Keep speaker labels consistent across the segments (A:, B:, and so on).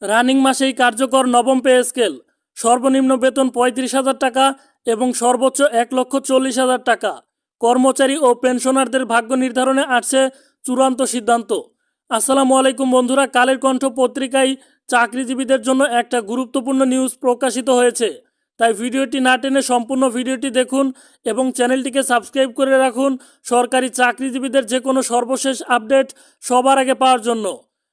A: Running মাসেই কার্যকর নবম পে স্কেল। সর্বনিম্ন বেতন ৩৫,০০০ টাকা এবং সর্বোচ্চ ১,৪০,০০০ টাকা। কর্মচারী ও পেনশনারদের ভাগ্য নির্ধারণে আসছে চূড়ান্ত সিদ্ধান্ত। আসসালামু আলাইকুম বন্ধুরা, কালের কণ্ঠ পত্রিকায় চাকরিজীবীদের জন্য একটা গুরুত্বপূর্ণ নিউজ প্রকাশিত হয়েছে। তাই ভিডিওটি না টেনে সম্পূর্ণ ভিডিওটি দেখুন এবং চ্যানেলটিকে সাবস্ক্রাইব করে রাখুন সরকারি চাকরিজীবীদের যে কোনো সর্বশেষ আপডেট সবার আগে পাওয়ার জন্য।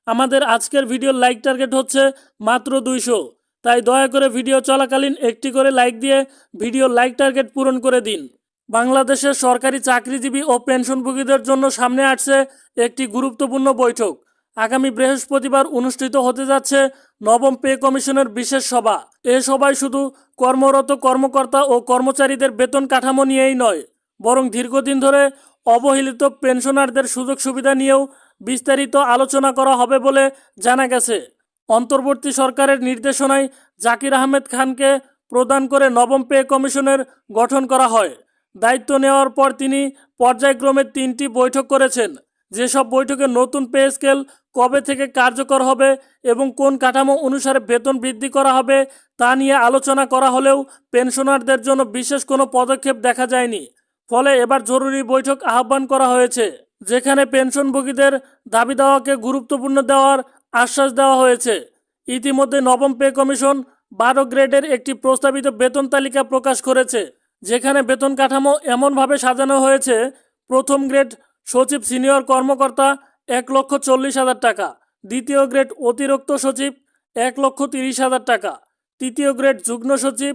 A: আমাদের আজকের ভিডিওর লাইক টার্গেট হচ্ছে মাত্র 200, তাই দয়া করে ভিডিও চলাকালীন একটি করে লাইক দিয়ে ভিডিওর লাইক টার্গেট পূরণ করে দিন। বাংলাদেশের সরকারি চাকরিজীবী ও পেনশনভোগীদের জন্য সামনে আসছে একটি গুরুত্বপূর্ণ বৈঠক। আগামী বৃহস্পতিবার অনুষ্ঠিত হতে যাচ্ছে নবম পে কমিশনের বিশেষ সভা। এ সভায় শুধু কর্মরত কর্মকর্তা ও কর্মচারীদের বেতন কাঠামো নিয়েই নয়, বরং দীর্ঘদিন ধরে অবহেলিত পেনশনারদের সুযোগ সুবিধা নিয়েও বিস্তারিত আলোচনা করা হবে বলে জানা গেছে। অন্তর্বর্তী সরকারের নির্দেশনায় জাকির আহমেদ খানকে প্রদান করে নবম পে কমিশনের গঠন করা হয়। দায়িত্ব নেওয়ার পর তিনি পর্যায়ক্রমে 3টি বৈঠক করেছেন। যেসব বৈঠকে নতুন পে স্কেল কবে থেকে কার্যকর হবে এবং কোন কাঠামো অনুসারে বেতন বৃদ্ধি করা হবে তা নিয়ে আলোচনা করা হলেও পেনশনারদের জন্য বিশেষ কোনো পদক্ষেপ দেখা যায়নি। ফলে এবার জরুরি বৈঠক আহ্বান করা হয়েছে, যেখানে পেনশনভোগীদের দাবি দাওয়াকে গুরুত্বপূর্ণ দেওয়ার আশ্বাস দেওয়া হয়েছে। ইতিমধ্যে নবম পে কমিশন 12 গ্রেডের একটি প্রস্তাবিত বেতন তালিকা প্রকাশ করেছে, যেখানে বেতন কাঠামো এমনভাবে সাজানো হয়েছে: প্রথম গ্রেড সচিব সিনিয়র কর্মকর্তা 1,40,000 টাকা, দ্বিতীয় গ্রেড অতিরিক্ত সচিব 1,30,000 টাকা, তৃতীয় গ্রেড যুগ্ম সচিব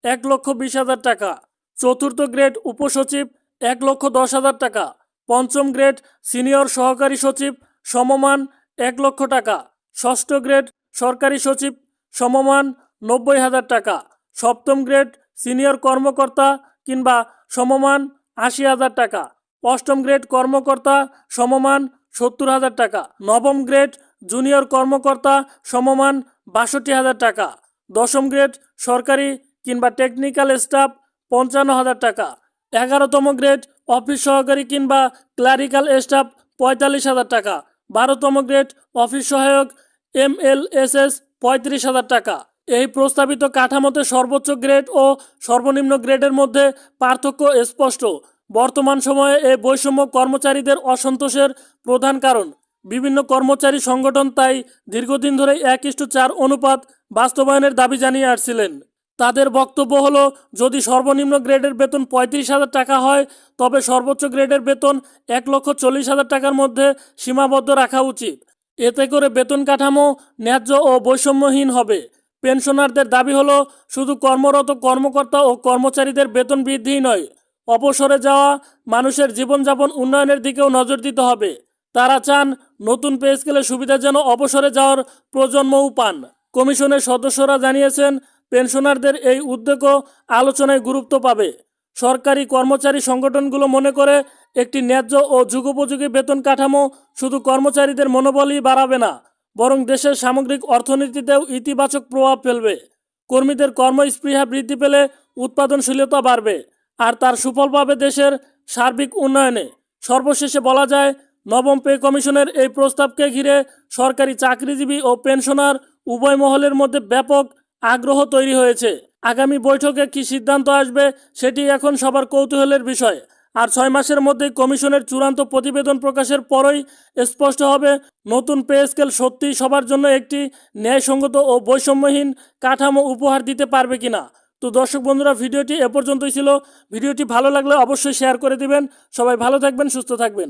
A: 1,20,000 টাকা, চতুর্থ গ্রেড উপসচিব 1,10,000 টাকা, পঞ্চম গ্রেড সিনিয়র সহকারী সচিব সমমান 1 লক্ষ টাকা, ষষ্ঠ গ্রেড সরকারি সচিব সমমান 90,000 টাকা, সপ্তম গ্রেড সিনিয়র কর্মকর্তা কিংবা সমমান 80,000 টাকা, অষ্টম গ্রেড কর্মকর্তা সমমান 70,000 টাকা, নবম গ্রেড জুনিয়র কর্মকর্তা সমমান 62,000 টাকা, দশম গ্রেড সরকারি কিংবা টেকনিক্যাল স্টাফ 55,000 টাকা, 11তম গ্রেড অফিস সহকারী কিংবা ক্লারিক্যাল স্টাফ 45,000 টাকা, 12তম গ্রেড অফিস সহায়ক MLSS 35,000 টাকা। এই প্রস্তাবিত কাঠামোতে সর্বোচ্চ গ্রেড ও সর্বনিম্ন গ্রেডের মধ্যে পার্থক্য স্পষ্ট। বর্তমান সময়ে এই বৈষম্য কর্মচারীদের অসন্তোষের প্রধান কারণ। বিভিন্ন কর্মচারী সংগঠন তাই দীর্ঘদিন ধরে 1:4 অনুপাত বাস্তবায়নের দাবি জানিয়ে আসছিলেন। তাদের বক্তব্য হলো, যদি সর্বনিম্ন গ্রেডের বেতন 35,000 টাকা হয়, তবে সর্বোচ্চ গ্রেডের বেতন 1,40,000 টাকার মধ্যে সীমাবদ্ধ রাখা উচিত। এতে করে বেতন কাঠামো ন্যায্য ও বৈষম্যহীন হবে। পেনশনারদের দাবি হলো, শুধু কর্মরত কর্মকর্তা ও কর্মচারীদের বেতন বৃদ্ধিই নয়, অবসরে যাওয়া মানুষের জীবনযাপন উন্নয়নের দিকেও নজর দিতে হবে। তারা চান নতুন পে স্কেলের সুবিধা যেন অবসরে যাওয়ার প্রজন্মও পান। কমিশনের সদস্যরা জানিয়েছেন, পেনশনারদের এই উদ্যোগও আলোচনায় গুরুত্ব পাবে। সরকারি কর্মচারী সংগঠনগুলো মনে করে, একটি ন্যায্য ও যুগোপযোগী বেতন কাঠামো শুধু কর্মচারীদের মনোবলই বাড়াবে না, বরং দেশের সামগ্রিক অর্থনীতিতেও ইতিবাচক প্রভাব ফেলবে। কর্মীদের কর্মস্পৃহা বৃদ্ধি পেলে উৎপাদনশীলতা বাড়বে, আর তার সুফল পাবে দেশের সার্বিক উন্নয়নে। সর্বশেষে বলা যায়, নবম পে কমিশনের এই প্রস্তাবকে ঘিরে সরকারি চাকরিজীবী ও পেনশনার উভয় মহলের মধ্যে ব্যাপক আগ্রহ তৈরি হয়েছে। আগামী বৈঠকে কী সিদ্ধান্ত আসবে সেটি এখন সবার কৌতূহলের বিষয়। আর 6 মাসের মধ্যেই কমিশনের চূড়ান্ত প্রতিবেদন প্রকাশের পরই স্পষ্ট হবে নতুন পে স্কেল সত্যিই সবার জন্য একটি ন্যায়সঙ্গত ও বৈষম্যহীন কাঠামো উপহার দিতে পারবে কিনা। তো দর্শক বন্ধুরা, ভিডিওটি এ পর্যন্তই ছিল। ভিডিওটি ভালো লাগলে অবশ্যই শেয়ার করে দিবেন। সবাই ভালো থাকবেন, সুস্থ থাকবেন।